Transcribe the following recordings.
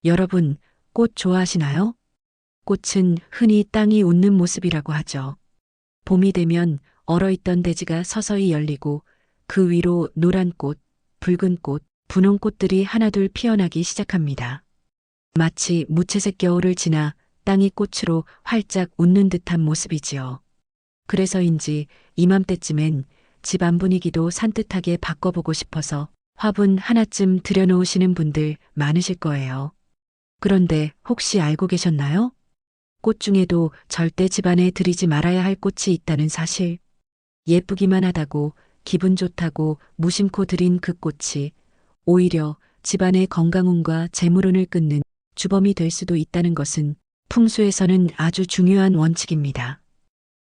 여러분, 꽃 좋아하시나요? 꽃은 흔히 땅이 웃는 모습이라고 하죠. 봄이 되면 얼어있던 대지가 서서히 열리고 그 위로 노란 꽃, 붉은 꽃, 분홍 꽃들이 하나둘 피어나기 시작합니다. 마치 무채색 겨울을 지나 땅이 꽃으로 활짝 웃는 듯한 모습이지요. 그래서인지 이맘때쯤엔 집 안 분위기도 산뜻하게 바꿔보고 싶어서 화분 하나쯤 들여놓으시는 분들 많으실 거예요. 그런데 혹시 알고 계셨나요? 꽃 중에도 절대 집안에 들이지 말아야 할 꽃이 있다는 사실. 예쁘기만 하다고 기분 좋다고 무심코 들인 그 꽃이 오히려 집안의 건강운과 재물운을 끊는 주범이 될 수도 있다는 것은 풍수에서는 아주 중요한 원칙입니다.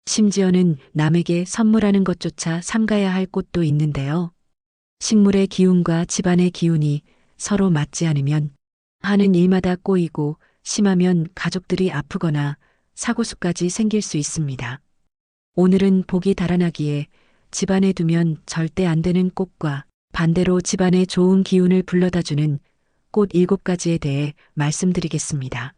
심지어는 남에게 선물하는 것조차 삼가야 할 꽃도 있는데요. 식물의 기운과 집안의 기운이 서로 맞지 않으면 하는 일마다 꼬이고 심하면 가족들이 아프거나 사고수까지 생길 수 있습니다. 오늘은 복이 달아나기에 집안에 두면 절대 안 되는 꽃과 반대로 집안에 좋은 기운을 불러다주는 꽃 7가지에 대해 말씀드리겠습니다.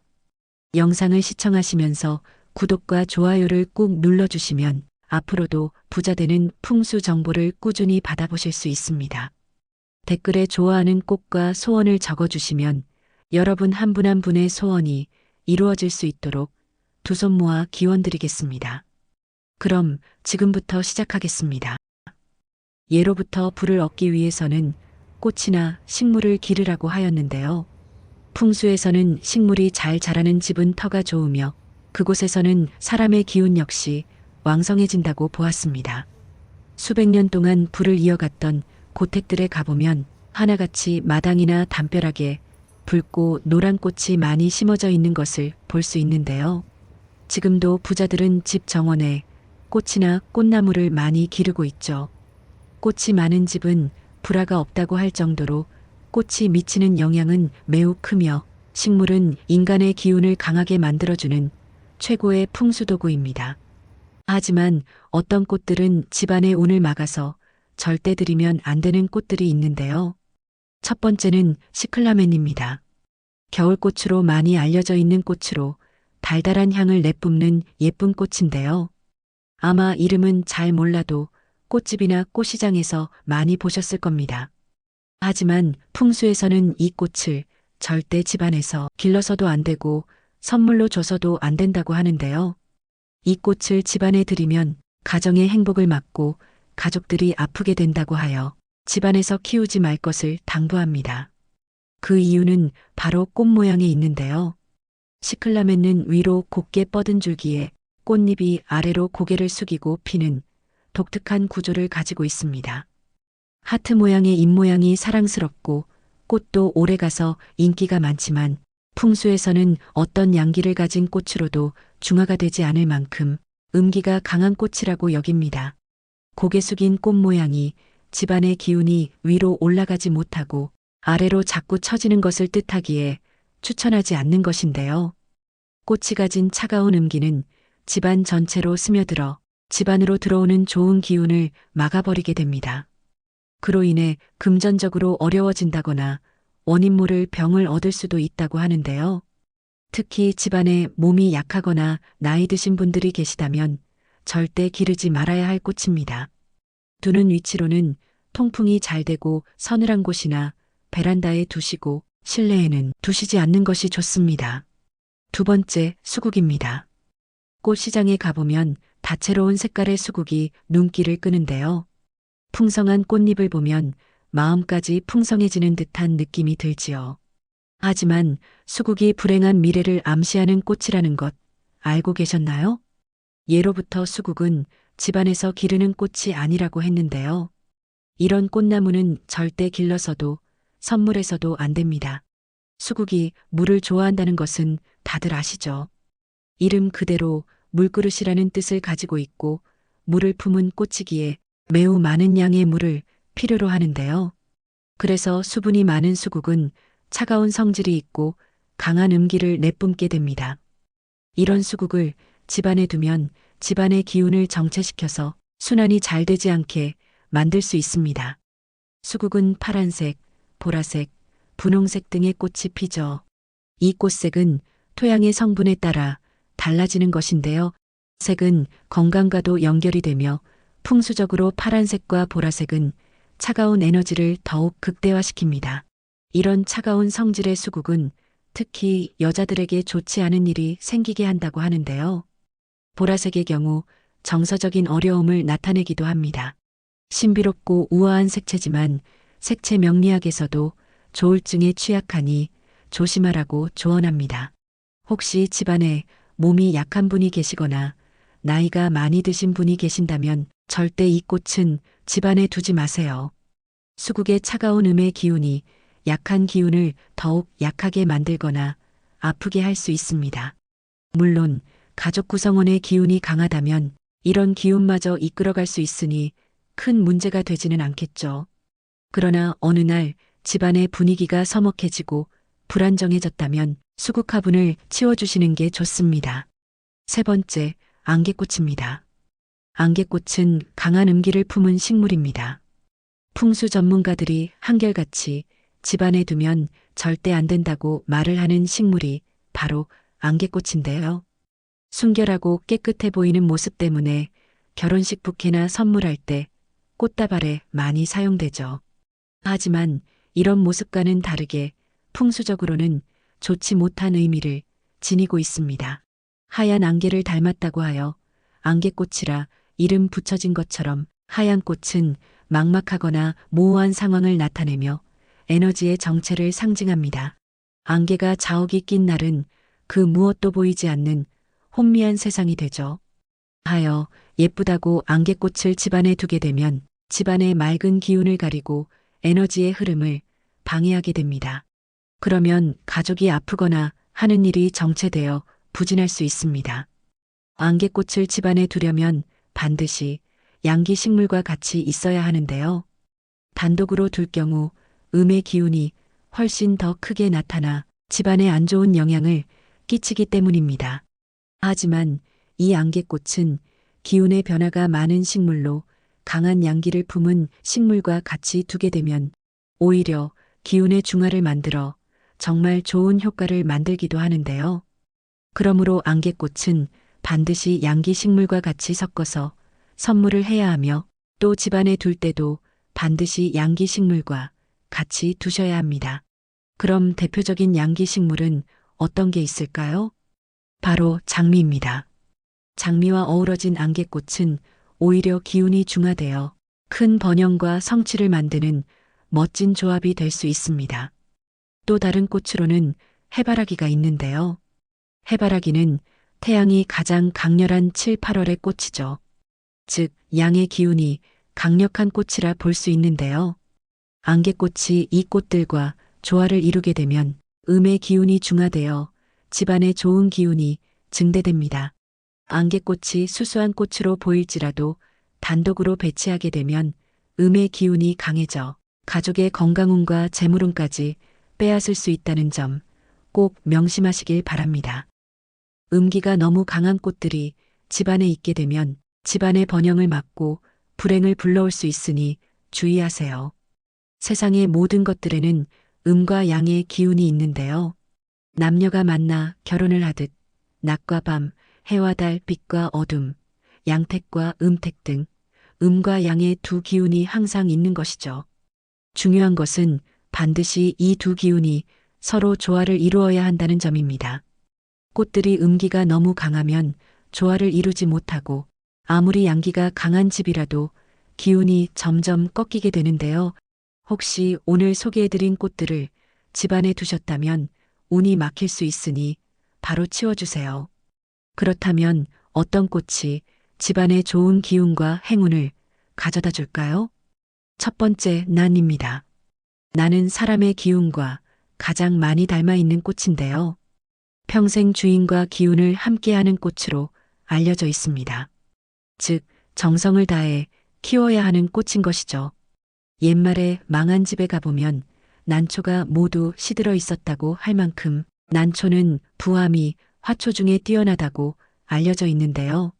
영상을 시청하시면서 구독과 좋아요를 꾹 눌러주시면 앞으로도 부자되는 풍수 정보를 꾸준히 받아보실 수 있습니다. 댓글에 좋아하는 꽃과 소원을 적어주시면 여러분 한 분 한 분의 소원이 이루어질 수 있도록 두 손 모아 기원드리겠습니다. 그럼 지금부터 시작하겠습니다. 예로부터 불을 얻기 위해서는 꽃이나 식물을 기르라고 하였는데요. 풍수에서는 식물이 잘 자라는 집은 터가 좋으며 그곳에서는 사람의 기운 역시 왕성해진다고 보았습니다. 수백 년 동안 불을 이어갔던 고택들에 가보면 하나같이 마당이나 담벼락에 붉고 노란 꽃이 많이 심어져 있는 것을 볼 수 있는데요. 지금도 부자들은 집 정원에 꽃이나 꽃나무를 많이 기르고 있죠. 꽃이 많은 집은 불화가 없다고 할 정도로 꽃이 미치는 영향은 매우 크며 식물은 인간의 기운을 강하게 만들어주는 최고의 풍수도구입니다. 하지만 어떤 꽃들은 집안의 운을 막아서 절대 들이면 안 되는 꽃들이 있는데요. 첫 번째는 시클라멘입니다. 겨울꽃으로 많이 알려져 있는 꽃으로 달달한 향을 내뿜는 예쁜 꽃인데요. 아마 이름은 잘 몰라도 꽃집이나 꽃시장에서 많이 보셨을 겁니다. 하지만 풍수에서는 이 꽃을 절대 집안에서 길러서도 안 되고 선물로 줘서도 안 된다고 하는데요. 이 꽃을 집안에 들이면 가정의 행복을 막고 가족들이 아프게 된다고 하여 집안에서 키우지 말 것을 당부합니다. 그 이유는 바로 꽃 모양에 있는데요. 시클라멘은 위로 곱게 뻗은 줄기에 꽃잎이 아래로 고개를 숙이고 피는 독특한 구조를 가지고 있습니다. 하트 모양의 잎 모양이 사랑스럽고 꽃도 오래가서 인기가 많지만 풍수에서는 어떤 양기를 가진 꽃으로도 중화가 되지 않을 만큼 음기가 강한 꽃이라고 여깁니다. 고개 숙인 꽃 모양이 집안의 기운이 위로 올라가지 못하고 아래로 자꾸 처지는 것을 뜻하기에 추천하지 않는 것인데요. 꽃이 가진 차가운 음기는 집안 전체로 스며들어 집 안으로 들어오는 좋은 기운을 막아버리게 됩니다. 그로 인해 금전적으로 어려워진다거나 원인 모를 병을 얻을 수도 있다고 하는데요. 특히 집안에 몸이 약하거나 나이 드신 분들이 계시다면 절대 기르지 말아야 할 꽃입니다. 두는 위치로는 통풍이 잘 되고 서늘한 곳이나 베란다에 두시고 실내에는 두시지 않는 것이 좋습니다. 두 번째, 수국입니다. 꽃시장에 가보면 다채로운 색깔의 수국이 눈길을 끄는데요. 풍성한 꽃잎을 보면 마음까지 풍성해지는 듯한 느낌이 들지요. 하지만 수국이 불행한 미래를 암시하는 꽃이라는 것 알고 계셨나요? 예로부터 수국은 집안에서 기르는 꽃이 아니라고 했는데요. 이런 꽃나무는 절대 길러서도 선물해서도 안 됩니다. 수국이 물을 좋아한다는 것은 다들 아시죠? 이름 그대로 물그릇이라는 뜻을 가지고 있고 물을 품은 꽃이기에 매우 많은 양의 물을 필요로 하는데요. 그래서 수분이 많은 수국은 차가운 성질이 있고 강한 음기를 내뿜게 됩니다. 이런 수국을 집안에 두면 집안의 기운을 정체시켜서 순환이 잘 되지 않게 만들 수 있습니다. 수국은 파란색, 보라색, 분홍색 등의 꽃이 피죠. 이 꽃색은 토양의 성분에 따라 달라지는 것인데요. 색은 건강과도 연결이 되며 풍수적으로 파란색과 보라색은 차가운 에너지를 더욱 극대화시킵니다. 이런 차가운 성질의 수국은 특히 여자들에게 좋지 않은 일이 생기게 한다고 하는데요. 보라색의 경우 정서적인 어려움을 나타내기도 합니다. 신비롭고 우아한 색채지만 색채 명리학에서도 조울증에 취약하니 조심하라고 조언합니다. 혹시 집안에 몸이 약한 분이 계시거나 나이가 많이 드신 분이 계신다면 절대 이 꽃은 집안에 두지 마세요. 수국의 차가운 음의 기운이 약한 기운을 더욱 약하게 만들거나 아프게 할 수 있습니다. 물론 가족 구성원의 기운이 강하다면 이런 기운마저 이끌어갈 수 있으니 큰 문제가 되지는 않겠죠. 그러나 어느 날 집안의 분위기가 서먹해지고 불안정해졌다면 수국 화분을 치워주시는 게 좋습니다. 세 번째, 안개꽃입니다. 안개꽃은 강한 음기를 품은 식물입니다. 풍수 전문가들이 한결같이 집안에 두면 절대 안 된다고 말을 하는 식물이 바로 안개꽃인데요. 순결하고 깨끗해 보이는 모습 때문에 결혼식 부케나 선물할 때 꽃다발에 많이 사용되죠. 하지만 이런 모습과는 다르게 풍수적으로는 좋지 못한 의미를 지니고 있습니다. 하얀 안개를 닮았다고 하여 안개꽃이라 이름 붙여진 것처럼 하얀 꽃은 막막하거나 모호한 상황을 나타내며 에너지의 정체를 상징합니다. 안개가 자욱이 낀 날은 그 무엇도 보이지 않는 혼미한 세상이 되죠. 하여 예쁘다고 안개꽃을 집안에 두게 되면 집안의 맑은 기운을 가리고 에너지의 흐름을 방해하게 됩니다. 그러면 가족이 아프거나 하는 일이 정체되어 부진할 수 있습니다. 안개꽃을 집안에 두려면 반드시 양기 식물과 같이 있어야 하는데요. 단독으로 둘 경우 음의 기운이 훨씬 더 크게 나타나 집안에 안 좋은 영향을 끼치기 때문입니다. 하지만 이 안개꽃은 기운의 변화가 많은 식물로 강한 양기를 품은 식물과 같이 두게 되면 오히려 기운의 중화를 만들어 정말 좋은 효과를 만들기도 하는데요. 그러므로 안개꽃은 반드시 양기 식물과 같이 섞어서 선물을 해야 하며 또 집안에 둘 때도 반드시 양기 식물과 같이 두셔야 합니다. 그럼 대표적인 양기 식물은 어떤 게 있을까요? 바로 장미입니다. 장미와 어우러진 안개꽃은 오히려 기운이 중화되어 큰 번영과 성취를 만드는 멋진 조합이 될 수 있습니다. 또 다른 꽃으로는 해바라기가 있는데요. 해바라기는 태양이 가장 강렬한 7, 8월의 꽃이죠. 즉, 양의 기운이 강력한 꽃이라 볼 수 있는데요. 안개꽃이 이 꽃들과 조화를 이루게 되면 음의 기운이 중화되어 집안의 좋은 기운이 증대됩니다. 안개꽃이 수수한 꽃으로 보일지라도 단독으로 배치하게 되면 음의 기운이 강해져 가족의 건강운과 재물운까지 빼앗을 수 있다는 점 꼭 명심하시길 바랍니다. 음기가 너무 강한 꽃들이 집안에 있게 되면 집안의 번영을 막고 불행을 불러올 수 있으니 주의하세요. 세상의 모든 것들에는 음과 양의 기운이 있는데요. 남녀가 만나 결혼을 하듯 낮과 밤, 해와 달, 빛과 어둠, 양택과 음택 등 음과 양의 두 기운이 항상 있는 것이죠. 중요한 것은 반드시 이 두 기운이 서로 조화를 이루어야 한다는 점입니다. 꽃들이 음기가 너무 강하면 조화를 이루지 못하고 아무리 양기가 강한 집이라도 기운이 점점 꺾이게 되는데요. 혹시 오늘 소개해드린 꽃들을 집안에 두셨다면 운이 막힐 수 있으니 바로 치워주세요. 그렇다면 어떤 꽃이 집안에 좋은 기운과 행운을 가져다 줄까요? 첫 번째, 난입니다. 나는 사람의 기운과 가장 많이 닮아 있는 꽃인데요. 평생 주인과 기운을 함께하는 꽃으로 알려져 있습니다. 즉, 정성을 다해 키워야 하는 꽃인 것이죠. 옛말에 망한 집에 가보면 난초가 모두 시들어 있었다고 할 만큼 난초는 부함이 화초 중에 뛰어나다고 알려져 있는데요.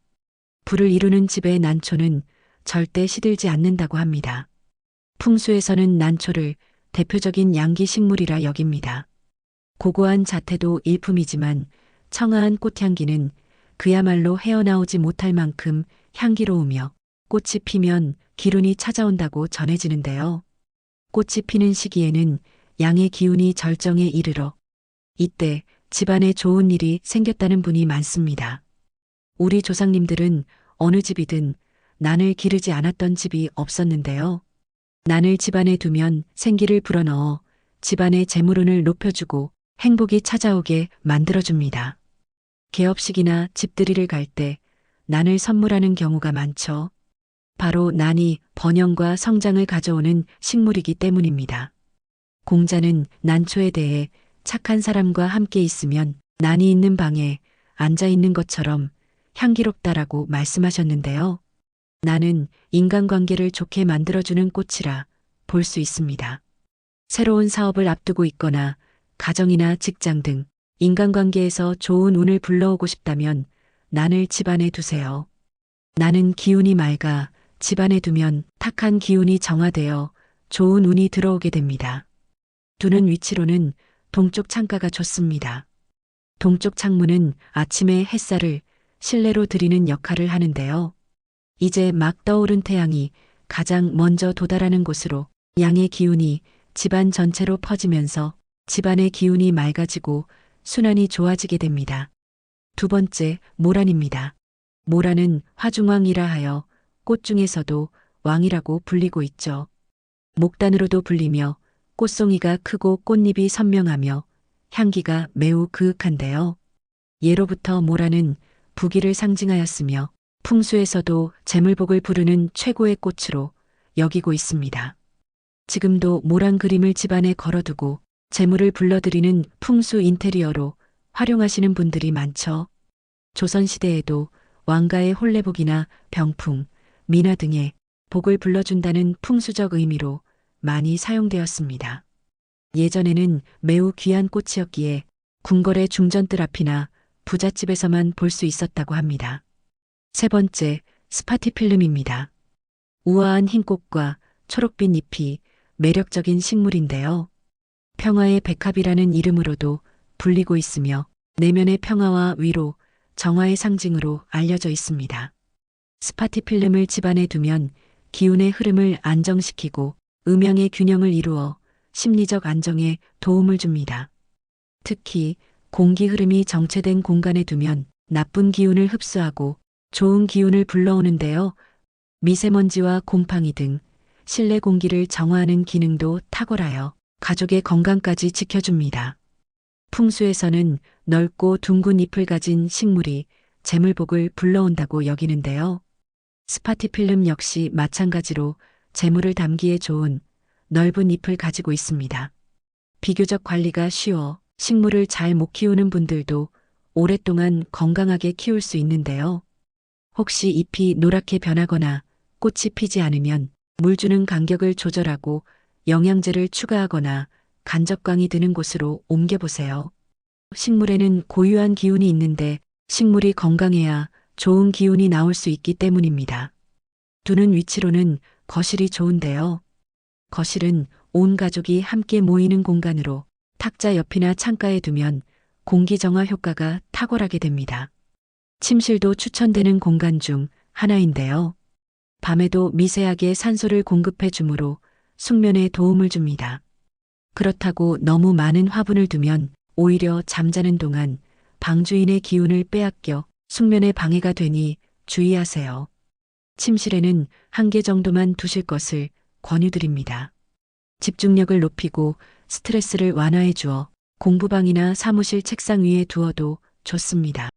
불을 이루는 집의 난초는 절대 시들지 않는다고 합니다. 풍수에서는 난초를 대표적인 양기 식물이라 여깁니다. 고고한 자태도 일품이지만 청아한 꽃향기는 그야말로 헤어나오지 못할 만큼 향기로우며 꽃이 피면 기운이 찾아온다고 전해지는데요. 꽃이 피는 시기에는 양의 기운이 절정에 이르러 이때 집안에 좋은 일이 생겼다는 분이 많습니다. 우리 조상님들은 어느 집이든 난을 기르지 않았던 집이 없었는데요. 난을 집안에 두면 생기를 불어넣어 집안의 재물운을 높여주고 행복이 찾아오게 만들어줍니다. 개업식이나 집들이를 갈 때 난을 선물하는 경우가 많죠. 바로 난이 번영과 성장을 가져오는 식물이기 때문입니다. 공자는 난초에 대해 착한 사람과 함께 있으면 난이 있는 방에 앉아 있는 것처럼 향기롭다라고 말씀하셨는데요. 난은 인간관계를 좋게 만들어주는 꽃이라 볼 수 있습니다. 새로운 사업을 앞두고 있거나 가정이나 직장 등 인간관계에서 좋은 운을 불러오고 싶다면 난을 집안에 두세요. 난은 기운이 맑아 집안에 두면 탁한 기운이 정화되어 좋은 운이 들어오게 됩니다. 두는 위치로는 동쪽 창가가 좋습니다. 동쪽 창문은 아침의 햇살을 실내로 들이는 역할을 하는데요. 이제 막 떠오른 태양이 가장 먼저 도달하는 곳으로 양의 기운이 집안 전체로 퍼지면서 집안의 기운이 맑아지고 순환이 좋아지게 됩니다. 두 번째, 모란입니다. 모란은 화중왕이라 하여 꽃 중에서도 왕이라고 불리고 있죠. 목단으로도 불리며 꽃송이가 크고 꽃잎이 선명하며 향기가 매우 그윽한데요. 예로부터 모란은 부귀를 상징하였으며 풍수에서도 재물복을 부르는 최고의 꽃으로 여기고 있습니다. 지금도 모란 그림을 집안에 걸어두고 재물을 불러들이는 풍수 인테리어로 활용하시는 분들이 많죠. 조선시대에도 왕가의 혼례복이나 병풍, 미나 등의 복을 불러준다는 풍수적 의미로 많이 사용되었습니다. 예전에는 매우 귀한 꽃이었기에 궁궐의 중전뜰 앞이나 부잣집에서만 볼 수 있었다고 합니다. 세 번째, 스파티필름입니다. 우아한 흰 꽃과 초록빛 잎이 매력적인 식물인데요. 평화의 백합이라는 이름으로도 불리고 있으며 내면의 평화와 위로, 정화의 상징으로 알려져 있습니다. 스파티필름을 집안에 두면 기운의 흐름을 안정시키고 음양의 균형을 이루어 심리적 안정에 도움을 줍니다. 특히 공기 흐름이 정체된 공간에 두면 나쁜 기운을 흡수하고 좋은 기운을 불러오는데요. 미세먼지와 곰팡이 등 실내 공기를 정화하는 기능도 탁월하여 가족의 건강까지 지켜줍니다. 풍수에서는 넓고 둥근 잎을 가진 식물이 재물복을 불러온다고 여기는데요. 스파티필름 역시 마찬가지로 재물을 담기에 좋은 넓은 잎을 가지고 있습니다. 비교적 관리가 쉬워 식물을 잘 못 키우는 분들도 오랫동안 건강하게 키울 수 있는데요. 혹시 잎이 노랗게 변하거나 꽃이 피지 않으면 물 주는 간격을 조절하고 영양제를 추가하거나 간접광이 드는 곳으로 옮겨보세요. 식물에는 고유한 기운이 있는데 식물이 건강해야 좋은 기운이 나올 수 있기 때문입니다. 두는 위치로는 거실이 좋은데요. 거실은 온 가족이 함께 모이는 공간으로 탁자 옆이나 창가에 두면 공기 정화 효과가 탁월하게 됩니다. 침실도 추천되는 공간 중 하나인데요. 밤에도 미세하게 산소를 공급해 주므로 숙면에 도움을 줍니다. 그렇다고 너무 많은 화분을 두면 오히려 잠자는 동안 방주인의 기운을 빼앗겨 숙면에 방해가 되니 주의하세요. 침실에는 한 개 정도만 두실 것을 권유드립니다. 집중력을 높이고 스트레스를 완화해 주어 공부방이나 사무실 책상 위에 두어도 좋습니다.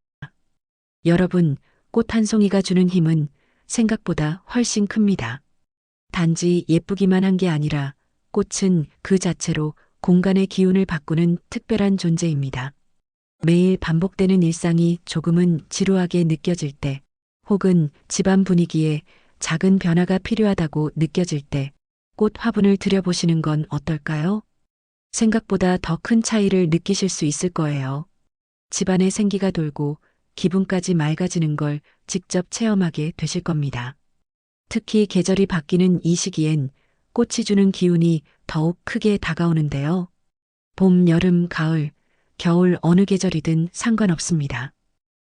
여러분, 꽃 한 송이가 주는 힘은 생각보다 훨씬 큽니다. 단지 예쁘기만 한 게 아니라 꽃은 그 자체로 공간의 기운을 바꾸는 특별한 존재입니다. 매일 반복되는 일상이 조금은 지루하게 느껴질 때, 혹은 집안 분위기에 작은 변화가 필요하다고 느껴질 때, 꽃 화분을 들여보시는 건 어떨까요? 생각보다 더 큰 차이를 느끼실 수 있을 거예요. 집안에 생기가 돌고 기분까지 맑아지는 걸 직접 체험하게 되실 겁니다. 특히 계절이 바뀌는 이 시기엔 꽃이 주는 기운이 더욱 크게 다가오는데요. 봄, 여름, 가을, 겨울 어느 계절이든 상관없습니다.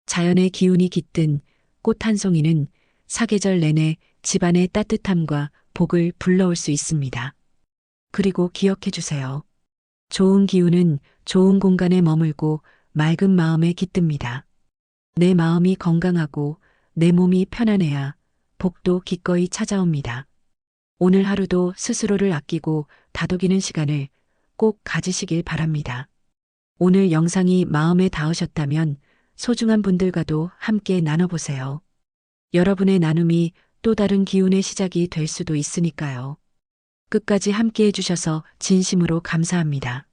자연의 기운이 깃든 꽃 한 송이는 사계절 내내 집안의 따뜻함과 복을 불러올 수 있습니다. 그리고 기억해 주세요. 좋은 기운은 좋은 공간에 머물고 맑은 마음에 깃듭니다. 내 마음이 건강하고 내 몸이 편안해야 복도 기꺼이 찾아옵니다. 오늘 하루도 스스로를 아끼고 다독이는 시간을 꼭 가지시길 바랍니다. 오늘 영상이 마음에 닿으셨다면 소중한 분들과도 함께 나눠보세요. 여러분의 나눔이 또 다른 기운의 시작이 될 수도 있으니까요. 끝까지 함께 해주셔서 진심으로 감사합니다.